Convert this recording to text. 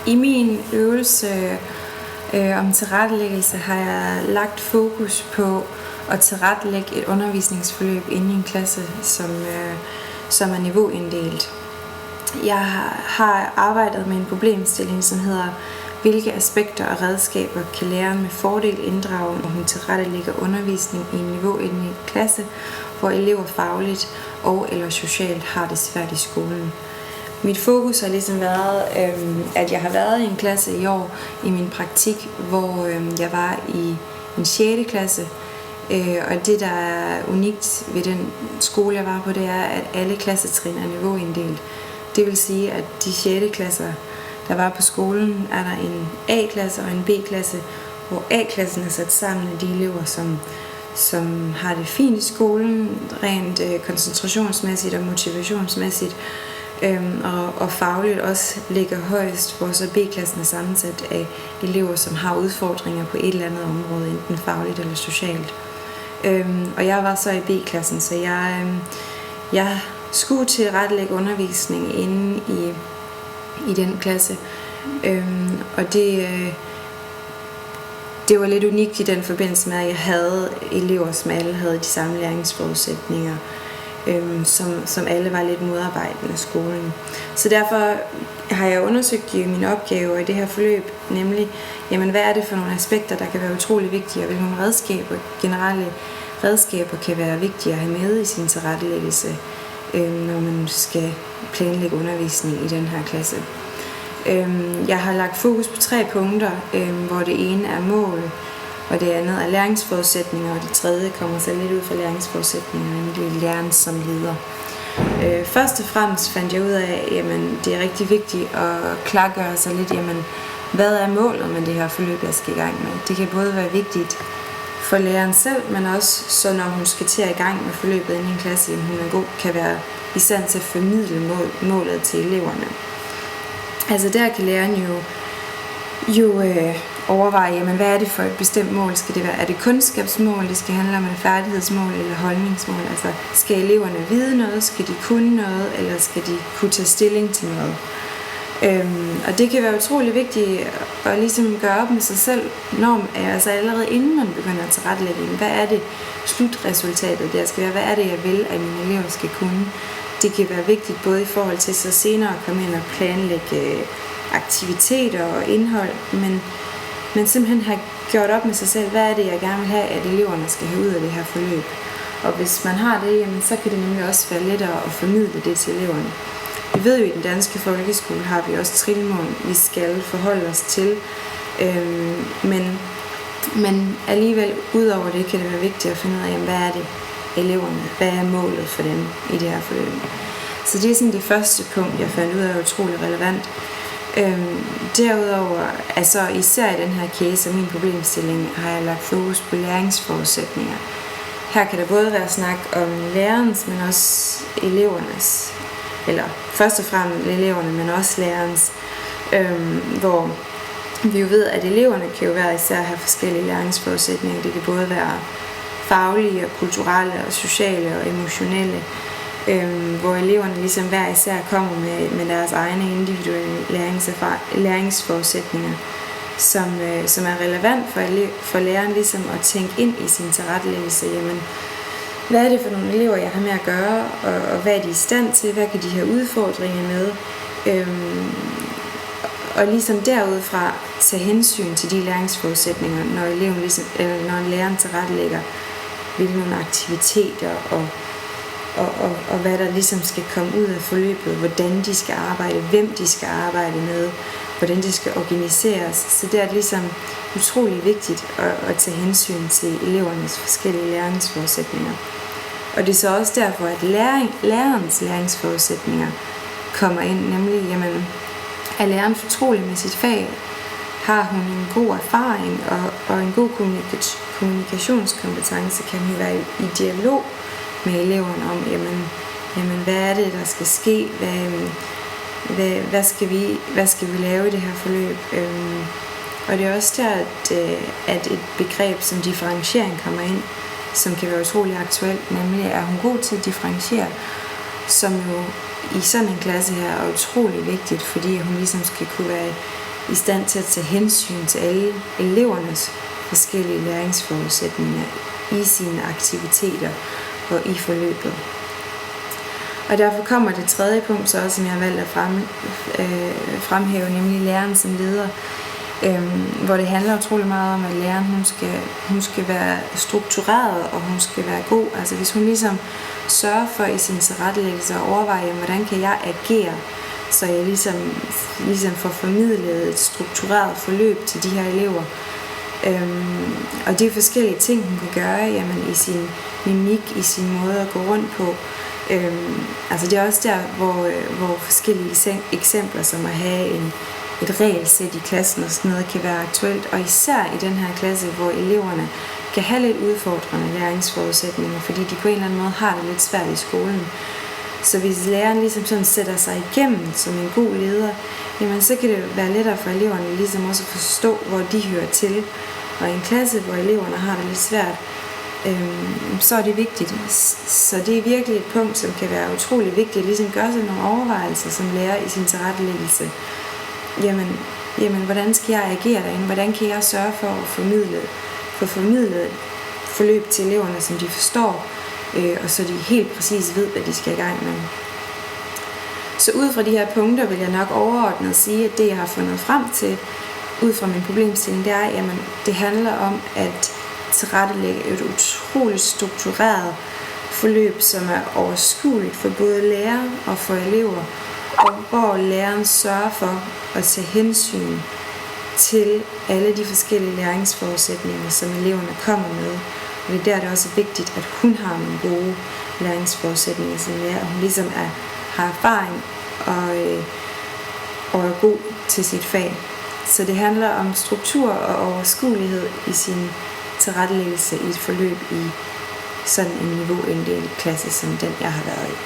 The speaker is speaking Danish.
I min øvelse om tilrettelæggelse har jeg lagt fokus på at tilrettelægge et undervisningsforløb inde i en klasse, som er niveauinddelt. Jeg har arbejdet med en problemstilling, som hedder, hvilke aspekter og redskaber kan læreren med fordel inddrage, når hun tilrettelægger undervisning i en niveauinddelt klasse, hvor elever fagligt og eller socialt har det svært i skolen. Mit fokus har ligesom været, at jeg har været i en klasse i år i min praktik, hvor jeg var i en 6. klasse. Og det, der er unikt ved den skole, jeg var på, det er, at alle klassetrin er niveauinddelt. Det vil sige, at de 6. klasser, der var på skolen, er der en A-klasse og en B-klasse, hvor A-klassen er sat sammen af de elever, som har det fint i skolen, rent koncentrationsmæssigt og motivationsmæssigt, og fagligt også ligger højst, hvor så B-klassen er sammensat af elever, som har udfordringer på et eller andet område, enten fagligt eller socialt. Og jeg var så i B-klassen, så jeg skulle tilrettelægge undervisning inde i den klasse. Og det var lidt unikt i den forbindelse med, at jeg havde elever, som alle havde de samme læringsforudsætninger, som alle var lidt modarbejdende af skolen. Så derfor har jeg undersøgt i mine opgaver i det her forløb, nemlig, jamen, hvad er det for nogle aspekter, der kan være utrolig vigtige, og hvilke generelle redskaber kan være vigtige at have med i sin tilrettelæggelse, når man skal planlægge undervisning i den her klasse. Jeg har lagt fokus på 3 punkter, hvor det ene er mål, og det andet er læringsforudsætninger, og det tredje kommer så lidt ud fra læringsforudsætninger, nemlig læren som leder. Først og fremmest fandt jeg ud af, jamen, det er rigtig vigtigt at klargøre sig lidt, jamen, hvad er målet med det her forløb, jeg skal i gang med. Det kan både være vigtigt for læreren selv, men også så når hun skal til at i gang med forløbet inde i en klasse, jamen, hun kan være i stand til at formidle målet til eleverne. Altså der kan læreren jo overveje, jamen, hvad er det for et bestemt mål skal det være? Er det kundskabsmål, det skal handle om et færdighedsmål eller holdningsmål? Altså skal eleverne vide noget, skal de kunne noget, eller skal de kunne tage stilling til noget? Og det kan være utrolig vigtigt at ligesom gøre op med sig selv, altså allerede inden man begynder at tilrettelægge, hvad er det slutresultatet der skal være? Hvad er det, jeg vil, at mine elever skal kunne? Det kan være vigtigt både i forhold til så senere at komme ind og planlægge aktiviteter og indhold, men simpelthen have gjort op med sig selv, hvad er det, jeg gerne vil have, at eleverne skal have ud af det her forløb. Og hvis man har det, jamen, så kan det nemlig også være lettere at formidle det til eleverne. Vi ved jo, at i den danske folkeskole har vi også trinmål, vi skal forholde os til, men alligevel ud over det kan det være vigtigt at finde ud af, jamen, hvad er det eleverne, hvad er målet for dem i det her forløb. Så det er sådan det første punkt, jeg fandt ud af er utrolig relevant. Derudover, altså især i den her case og min problemstilling, har jeg lagt fokus på læringsforudsætninger. Her kan der både være snak om lærerens, men også elevernes, eller først og fremmest eleverne, men også lærerens, hvor vi jo ved, at eleverne kan jo være især have forskellige læringsforudsætninger. Det kan både være faglige og kulturelle og sociale og emotionelle, hvor eleverne ligesom hver især kommer med deres egne individuelle læringsforudsætninger, som er relevant for læreren ligesom at tænke ind i sin tilrettelæggelse. Jamen, hvad er det for nogle elever, jeg har med at gøre, og hvad er de i stand til, hvad kan de have udfordringer med, og ligesom derudfra tage hensyn til de læringsforudsætninger, når læreren tilrettelægger hvilke aktiviteter og hvad der ligesom skal komme ud af forløbet, hvordan de skal arbejde, hvem de skal arbejde med, hvordan det skal organiseres. Så det er ligesom utrolig vigtigt at tage hensyn til elevernes forskellige læringsforudsætninger. Og det er så også derfor, at lærerens læringsforudsætninger kommer ind, nemlig, jamen, er læreren fortrolig med sit fag? Har hun en god erfaring og en god kommunikationskompetence? Kan hun være i dialog med eleverne om, jamen hvad er det, der skal ske? Hvad skal vi lave i det her forløb? Og det er også der, at et begreb som differentiering kommer ind, som kan være utrolig aktuelt, nemlig er hun god til at differentiere, som jo i sådan en klasse her er utrolig vigtigt, fordi hun ligesom skal kunne være i stand til at tage hensyn til alle elevernes forskellige læringsforudsætninger i sine aktiviteter og i forløbet. Og derfor kommer det tredje punkt så også, som jeg har valgt at fremhæve, nemlig læreren som leder, hvor det handler utrolig meget om, at læreren hun skal være struktureret, og hun skal være god. Altså hvis hun ligesom sørger for i sin tilrettelæggelse at overveje, hvordan kan jeg agere, så jeg ligesom får formidlet et struktureret forløb til de her elever. Og det er forskellige ting, hun kan gøre i sin mimik, i sin måde at gå rundt på. Altså det er også der, hvor forskellige eksempler, som at have et regelsæt i klassen og sådan noget, kan være aktuelt. Og især i den her klasse, hvor eleverne kan have lidt udfordrende læringsforudsætninger, fordi de på en eller anden måde har det lidt svært i skolen. Så hvis læreren ligesom sådan sætter sig igennem som en god leder, jamen så kan det være lettere for eleverne ligesom også at forstå, hvor de hører til. Og i en klasse, hvor eleverne har det lidt svært, så er det vigtigt. Så det er virkelig et punkt, som kan være utrolig vigtigt at ligesom gøre sig nogle overvejelser som lærer i sin tilrettelæggelse. Jamen, hvordan skal jeg agere derinde? Hvordan kan jeg sørge for at få formidlet et forløb til eleverne, som de forstår, og så de helt præcis ved, hvad de skal i gang med. Så ud fra de her punkter vil jeg nok overordnet sige, at det jeg har fundet frem til, ud fra min problemstilling, det er, at det handler om at tilrettelægge et utroligt struktureret forløb, som er overskueligt for både lærer og for elever, og hvor læreren sørger for at tage hensyn til alle de forskellige læringsforudsætninger, som eleverne kommer med. Og det er der, det også er vigtigt, at hun har nogle gode læringsforudsætninger som lærer, og hun ligesom har erfaring og er god til sit fag. Så det handler om struktur og overskuelighed i sin tilrettelæggelse i et forløb i sådan en niveauinddelt klasse som den, jeg har været i.